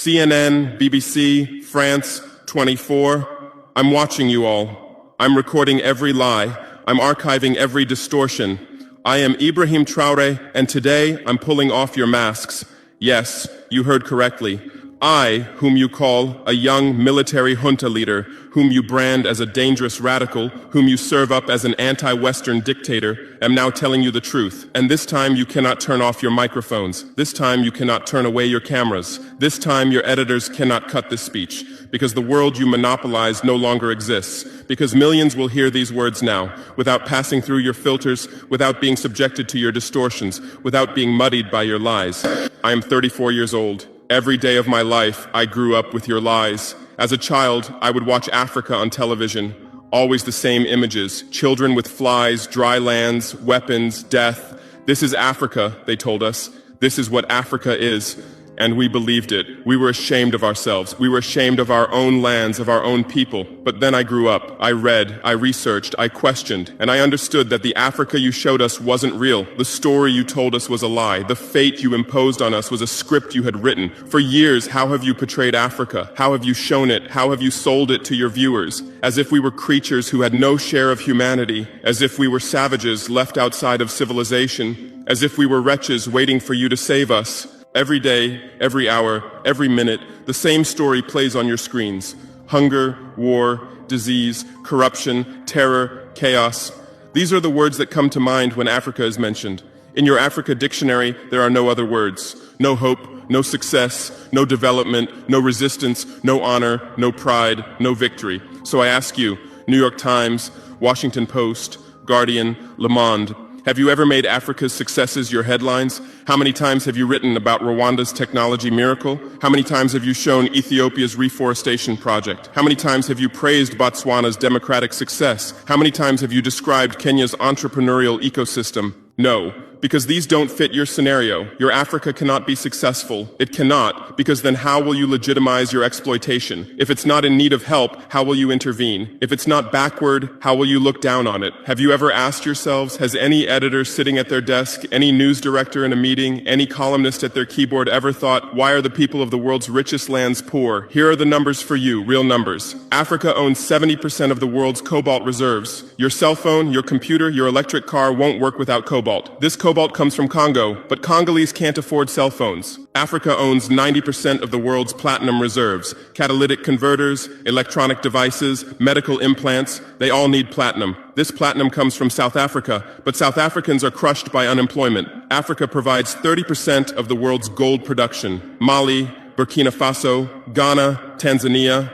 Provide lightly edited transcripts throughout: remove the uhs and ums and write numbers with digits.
CNN, BBC, France, 24. I'm watching you all. I'm recording every lie. I'm archiving every distortion. I am Ibrahim Traore, and today I'm pulling off your masks. Yes, you heard correctly. I, whom you call a young military junta leader, whom you brand as a dangerous radical, whom you serve up as an anti-Western dictator, am now telling you the truth. And this time you cannot turn off your microphones. This time you cannot turn away your cameras. This time your editors cannot cut this speech. Because the world you monopolize no longer exists. Because millions will hear these words now, without passing through your filters, without being subjected to your distortions, without being muddied by your lies. I am 34 years old. Every day of my life, I grew up with your lies. As a child, I would watch Africa on television. Always the same images. Children with flies, dry lands, weapons, death. This is Africa, they told us. This is what Africa is. And we believed it. We were ashamed of ourselves. We were ashamed of our own lands, of our own people. But then I grew up. I read, I researched, I questioned, and I understood that the Africa you showed us wasn't real. The story you told us was a lie. The fate you imposed on us was a script you had written. For years, how have you portrayed Africa? How have you shown it? How have you sold it to your viewers? As if we were creatures who had no share of humanity. As if we were savages left outside of civilization. As if we were wretches waiting for you to save us. Every day, every hour, every minute, the same story plays on your screens. Hunger, war, disease, corruption, terror, chaos. These are the words that come to mind when Africa is mentioned. In your Africa dictionary, there are no other words. No hope, no success, no development, no resistance, no honor, no pride, no victory. So I ask you, New York Times, Washington Post, Guardian, Le Monde, have you ever made Africa's successes your headlines? How many times have you written about Rwanda's technology miracle? How many times have you shown Ethiopia's reforestation project? How many times have you praised Botswana's democratic success? How many times have you described Kenya's entrepreneurial ecosystem? No, because these don't fit your scenario. Your Africa cannot be successful. It cannot, because then how will you legitimize your exploitation? If it's not in need of help, how will you intervene? If it's not backward, how will you look down on it? Have you ever asked yourselves, has any editor sitting at their desk, any news director in a meeting, any columnist at their keyboard ever thought, why are the people of the world's richest lands poor? Here are the numbers for you, real numbers. Africa owns 70% of the world's cobalt reserves. Your cell phone, your computer, your electric car won't work without cobalt. This cobalt comes from Congo, but Congolese can't afford cell phones. Africa owns 90% of the world's platinum reserves. Catalytic converters, electronic devices, medical implants, they all need platinum. This platinum comes from South Africa, but South Africans are crushed by unemployment. Africa provides 30% of the world's gold production. Mali, Burkina Faso, Ghana, Tanzania.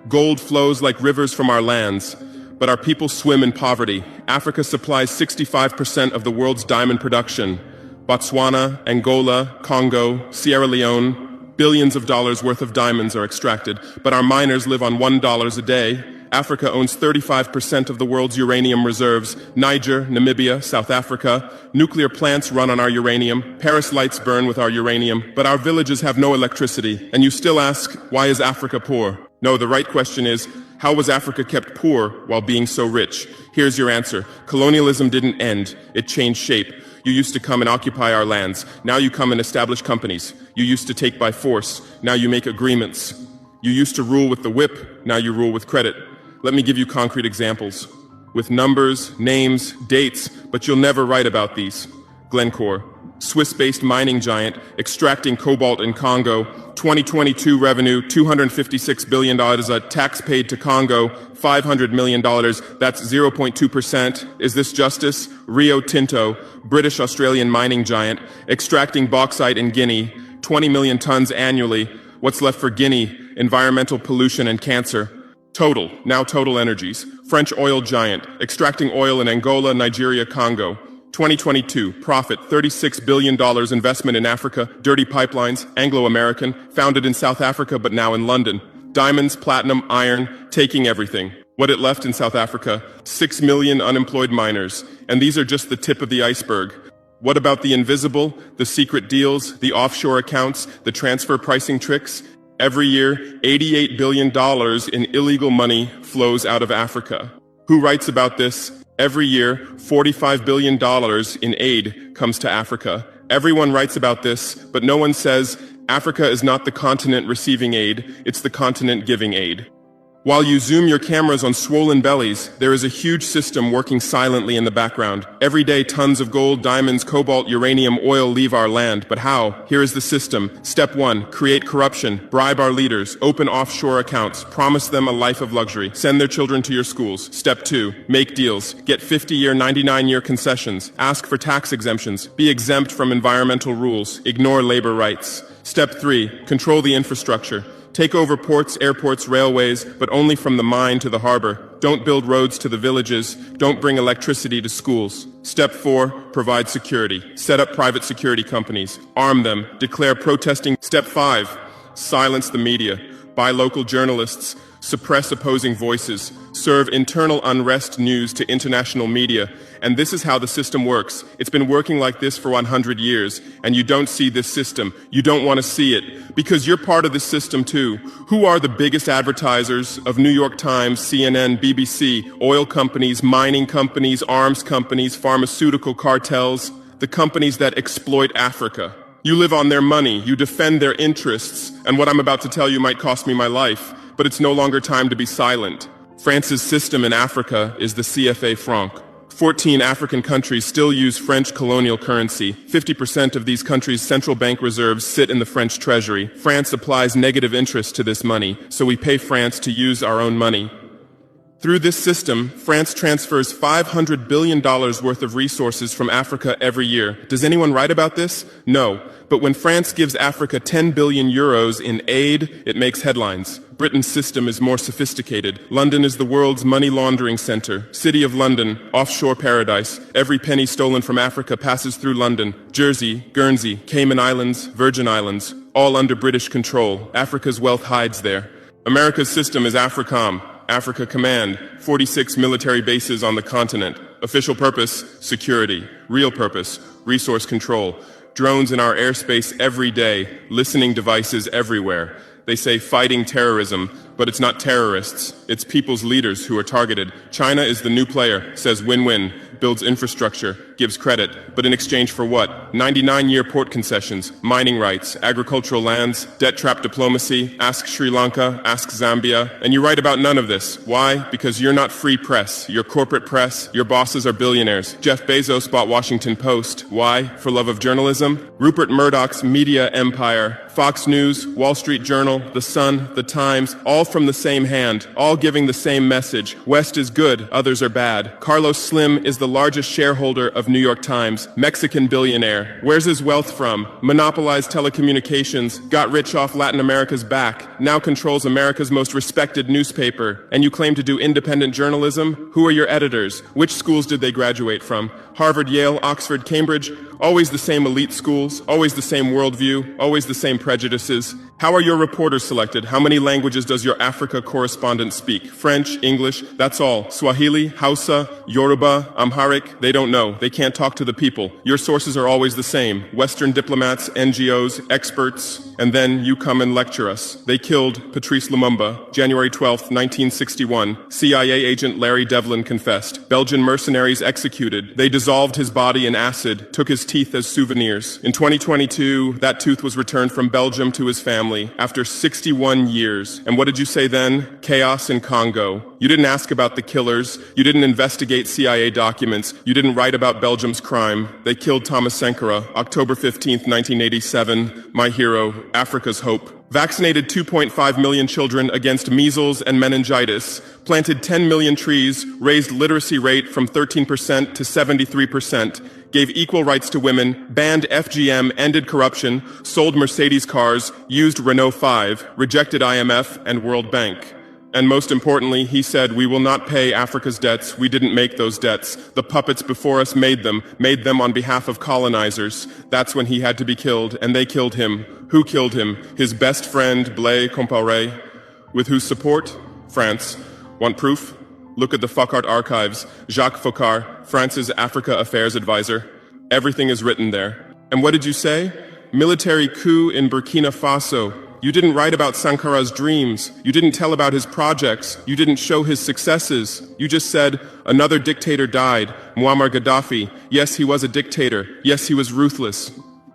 Gold flows like rivers from our lands. But our people swim in poverty. Africa supplies 65% of the world's diamond production. Botswana, Angola, Congo, Sierra Leone, billions of dollars worth of diamonds are extracted, but our miners live on $1 a day. Africa owns 35% of the world's uranium reserves. Niger, Namibia, South Africa. Nuclear plants run on our uranium. Paris lights burn with our uranium. But our villages have no electricity. And you still ask, why is Africa poor? No, the right question is, how was Africa kept poor while being so rich? Here's your answer. Colonialism didn't end. It changed shape. You used to come and occupy our lands. Now you come and establish companies. You used to take by force. Now you make agreements. You used to rule with the whip. Now you rule with credit. Let me give you concrete examples. With numbers, names, dates, but you'll never write about these. Glencore, Swiss-based mining giant, extracting cobalt in Congo. 2022 revenue, $256 billion. Tax paid to Congo, $500 million. That's 0.2%. Is this justice? Rio Tinto, British-Australian mining giant, extracting bauxite in Guinea, 20 million tons annually. What's left for Guinea? Environmental pollution and cancer. Total, now Total Energies, French oil giant, extracting oil in Angola, Nigeria, Congo. 2022, profit, $36 billion investment in Africa, dirty pipelines, Anglo-American, founded in South Africa but now in London. Diamonds, platinum, iron, taking everything. What it left in South Africa, 6 million unemployed miners. And these are just the tip of the iceberg. What about the invisible, the secret deals, the offshore accounts, the transfer pricing tricks? Every year, $88 billion in illegal money flows out of Africa. Who writes about this? Every year, $45 billion in aid comes to Africa. Everyone writes about this, but no one says Africa is not the continent receiving aid, it's the continent giving aid. While you zoom your cameras on swollen bellies, there is a huge system working silently in the background. Every day, tons of gold, diamonds, cobalt, uranium, oil leave our land. But how? Here is the system. Step 1, create corruption, bribe our leaders, open offshore accounts, promise them a life of luxury, send their children to your schools. Step 2, make deals, get 50-year, 99-year concessions, ask for tax exemptions, be exempt from environmental rules, ignore labor rights. Step 3, control the infrastructure. Take over ports, airports, railways, but only from the mine to the harbor. Don't build roads to the villages. Don't bring electricity to schools. Step 4, provide security. Set up private security companies. Arm them. Declare protesting. Step 5, silence the media. Buy local journalists. Suppress opposing voices. Serve internal unrest news to international media. And this is how the system works. It's been working like this for 100 years, and you don't see this system. You don't want to see it, because you're part of this system too. Who are the biggest advertisers of New York Times, CNN, BBC, oil companies, mining companies, arms companies, pharmaceutical cartels, the companies that exploit Africa? You live on their money, you defend their interests, and what I'm about to tell you might cost me my life, but it's no longer time to be silent. France's system in Africa is the CFA franc. 14 African countries still use French colonial currency. 50% of these countries' central bank reserves sit in the French treasury. France applies negative interest to this money, so we pay France to use our own money. Through this system, France transfers $500 billion worth of resources from Africa every year. Does anyone write about this? No. But when France gives Africa 10 billion euros in aid, it makes headlines. Britain's system is more sophisticated. London is the world's money laundering center. City of London, offshore paradise. Every penny stolen from Africa passes through London. Jersey, Guernsey, Cayman Islands, Virgin Islands, all under British control. Africa's wealth hides there. America's system is AFRICOM, Africa Command, 46 military bases on the continent. Official purpose, security. Real purpose, resource control. Drones in our airspace every day, listening devices everywhere. They say fighting terrorism, but it's not terrorists. It's people's leaders who are targeted. China is the new player, says win-win, builds infrastructure, gives credit, but in exchange for what? 99-year port concessions, mining rights, agricultural lands, debt-trap diplomacy, ask Sri Lanka, ask Zambia, and you write about none of this. Why? Because you're not free press. You're corporate press. Your bosses are billionaires. Jeff Bezos bought Washington Post. Why? For love of journalism? Rupert Murdoch's media empire, Fox News, Wall Street Journal, The Sun, The Times, all from the same hand, all giving the same message. West is good, others are bad. Carlos Slim is the largest shareholder of New York Times, Mexican billionaire. Where's his wealth from? Monopolized telecommunications, got rich off Latin America's back, now controls America's most respected newspaper. And you claim to do independent journalism? Who are your editors? Which schools did they graduate from? Harvard, Yale, Oxford, Cambridge? Always the same elite schools, always the same worldview, always the same prejudices. How are your reporters selected? How many languages does your Africa correspondent speak? French, English, that's all. Swahili, Hausa, Yoruba, Amharic, they don't know. They can't talk to the people. Your sources are always the same. Western diplomats, NGOs, experts, and then you come and lecture us. They killed Patrice Lumumba, January 12th, 1961. CIA agent Larry Devlin confessed. Belgian mercenaries executed. They dissolved his body in acid, took his teeth as souvenirs. In 2022, that tooth was returned from Belgium to his family after 61 years. And what did you say then? Chaos in Congo. You didn't ask about the killers. You didn't investigate CIA documents. You didn't write about Belgium's crime. They killed Thomas Sankara, October 15th, 1987. My hero, Africa's hope. Vaccinated 2.5 million children against measles and meningitis, planted 10 million trees, raised literacy rate from 13% to 73%, gave equal rights to women, banned FGM, ended corruption, sold Mercedes cars, used Renault 5, rejected IMF and World Bank. And most importantly, he said, we will not pay Africa's debts. We didn't make those debts. The puppets before us made them on behalf of colonizers. That's when he had to be killed, and they killed him. Who killed him? His best friend, Blaise Compaoré. With whose support? France. Want proof? Look at the Focart archives. Jacques Faucard, France's Africa Affairs advisor. Everything is written there. And what did you say? Military coup in Burkina Faso. You didn't write about Sankara's dreams. You didn't tell about his projects. You didn't show his successes. You just said, another dictator died, Muammar Gaddafi. Yes, he was a dictator. Yes, he was ruthless.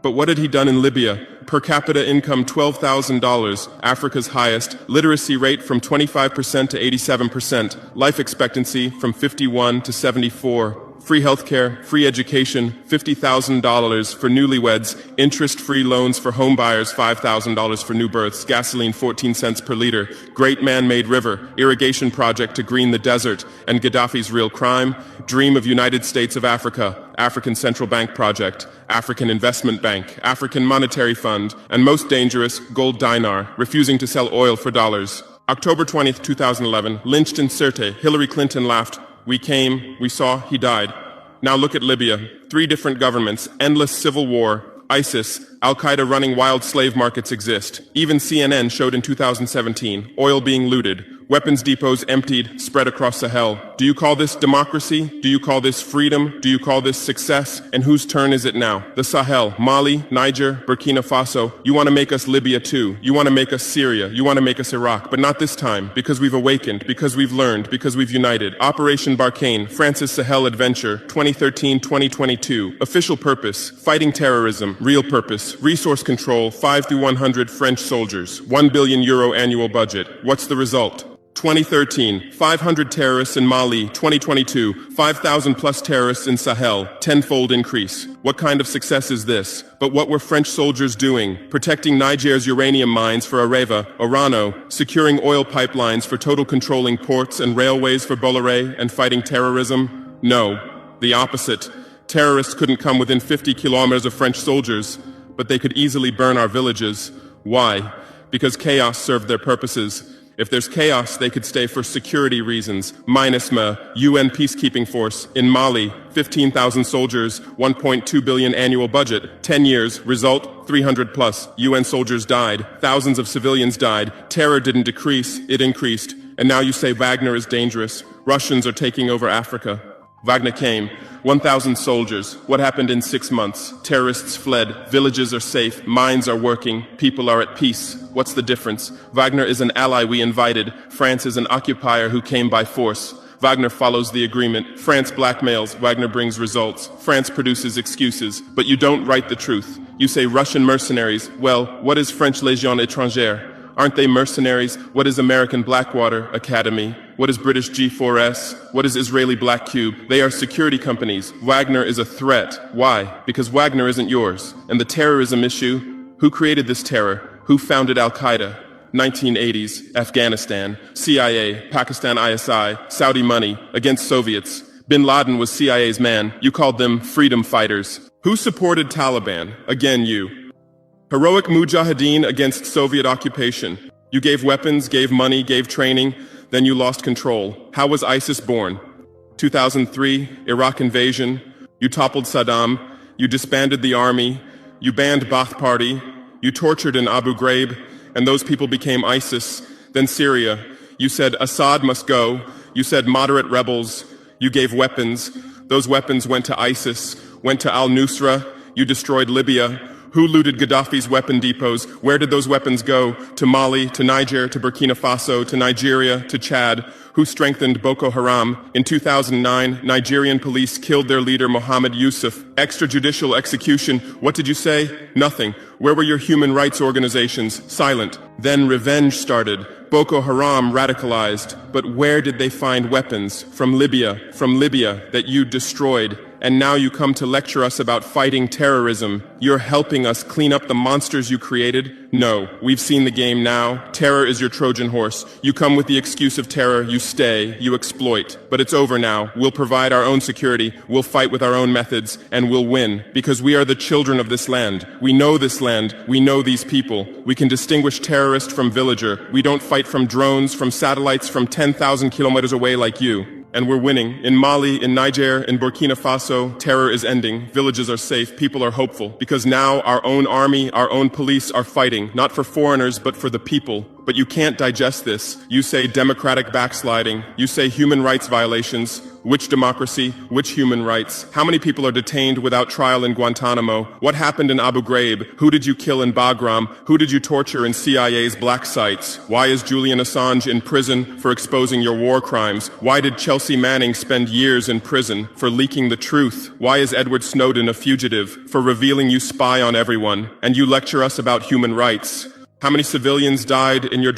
But what had he done in Libya? Per capita income $12,000, Africa's highest. Literacy rate from 25% to 87%. Life expectancy from 51 to 74. Free healthcare, free education, $50,000 for newlyweds, interest-free loans for home buyers, $5,000 for new births, gasoline 14 cents per liter, great man-made river, irrigation project to green the desert, and Gaddafi's real crime, dream of United States of Africa, African Central Bank project, African Investment Bank, African Monetary Fund, and most dangerous, gold dinar, refusing to sell oil for dollars. October 20th, 2011, lynched in Sirte, Hillary Clinton laughed. We came, we saw, he died. Now look at Libya. 3 different governments, endless civil war, ISIS, Al-Qaeda running wild slave markets exist. Even CNN showed in 2017, oil being looted, weapons depots emptied, spread across Sahel. Do you call this democracy? Do you call this freedom? Do you call this success? And whose turn is it now? The Sahel, Mali, Niger, Burkina Faso. You want to make us Libya too. You want to make us Syria. You want to make us Iraq. But not this time, because we've awakened, because we've learned, because we've united. Operation Barkhane, France's Sahel Adventure, 2013-2022. Official purpose, fighting terrorism. Real purpose, resource control, 5 through 100 French soldiers. €1 billion annual budget. What's the result? 2013, 500 terrorists in Mali. 2022, 5,000 plus terrorists in Sahel, tenfold increase. What kind of success is this? But what were French soldiers doing? Protecting Niger's uranium mines for Areva, Orano, securing oil pipelines for total controlling ports and railways for Bolloré, and fighting terrorism? No, the opposite. Terrorists couldn't come within 50 kilometers of French soldiers, but they could easily burn our villages. Why? Because chaos served their purposes. If there's chaos, they could stay for security reasons. MINUSMA, UN peacekeeping force. In Mali, 15,000 soldiers, 1.2 billion annual budget. 10 years, result, 300 plus. UN soldiers died. Thousands of civilians died. Terror didn't decrease, it increased. And now you say Wagner is dangerous. Russians are taking over Africa. Wagner came. 1,000 soldiers. What happened in 6 months? Terrorists fled. Villages are safe. Mines are working. People are at peace. What's the difference? Wagner is an ally we invited. France is an occupier who came by force. Wagner follows the agreement. France blackmails. Wagner brings results. France produces excuses. But you don't write the truth. You say Russian mercenaries. Well, what is French Légion étrangère? Aren't they mercenaries? What is American Blackwater Academy? What is British G4S? What is Israeli Black Cube? They are security companies. Wagner is a threat. Why? Because Wagner isn't yours. And the terrorism issue, who created this terror? Who founded Al-Qaeda? 1980s, Afghanistan, CIA, Pakistan ISI, Saudi money, against Soviets. Bin Laden was CIA's man. You called them freedom fighters. Who supported Taliban? Again, you. Heroic mujahideen against Soviet occupation. You gave weapons, gave money, gave training, then you lost control. How was ISIS born? 2003, Iraq invasion. You toppled Saddam. You disbanded the army. You banned Ba'ath Party. You tortured in Abu Ghraib, and those people became ISIS. Then Syria. You said Assad must go. You said moderate rebels. You gave weapons. Those weapons went to ISIS, went to al-Nusra. You destroyed Libya. Who looted Gaddafi's weapon depots? Where did those weapons go? To Mali, to Niger, to Burkina Faso, to Nigeria, to Chad? Who strengthened Boko Haram? In 2009, Nigerian police killed their leader Mohammed Yusuf. Extrajudicial execution. What did you say? Nothing. Where were your human rights organizations? Silent. Then revenge started. Boko Haram radicalized. But where did they find weapons? From Libya, that you destroyed. And now you come to lecture us about fighting terrorism. You're helping us clean up the monsters you created? No, we've seen the game now. Terror is your Trojan horse. You come with the excuse of terror, you stay, you exploit. But it's over now. We'll provide our own security, we'll fight with our own methods, and we'll win. Because we are the children of this land. We know this land. We know these people. We can distinguish terrorist from villager. We don't fight from drones, from satellites, from 10,000 kilometers away like you. And we're winning. In Mali, in Niger, in Burkina Faso, terror is ending. Villages are safe. People are hopeful. Because now our own army, our own police are fighting, not for foreigners, but for the people. But but you can't digest this. You say democratic backsliding. You say human rights violations. Which democracy? Which human rights? How many people are detained without trial in Guantanamo? What happened in Abu Ghraib? Who did you kill in Bagram? Who did you torture in CIA's black sites? Why is Julian Assange in prison for exposing your war crimes? Why did Chelsea Manning spend years in prison for leaking the truth? Why is Edward Snowden a fugitive for revealing you spy on everyone? And you lecture us about human rights. How many civilians died in your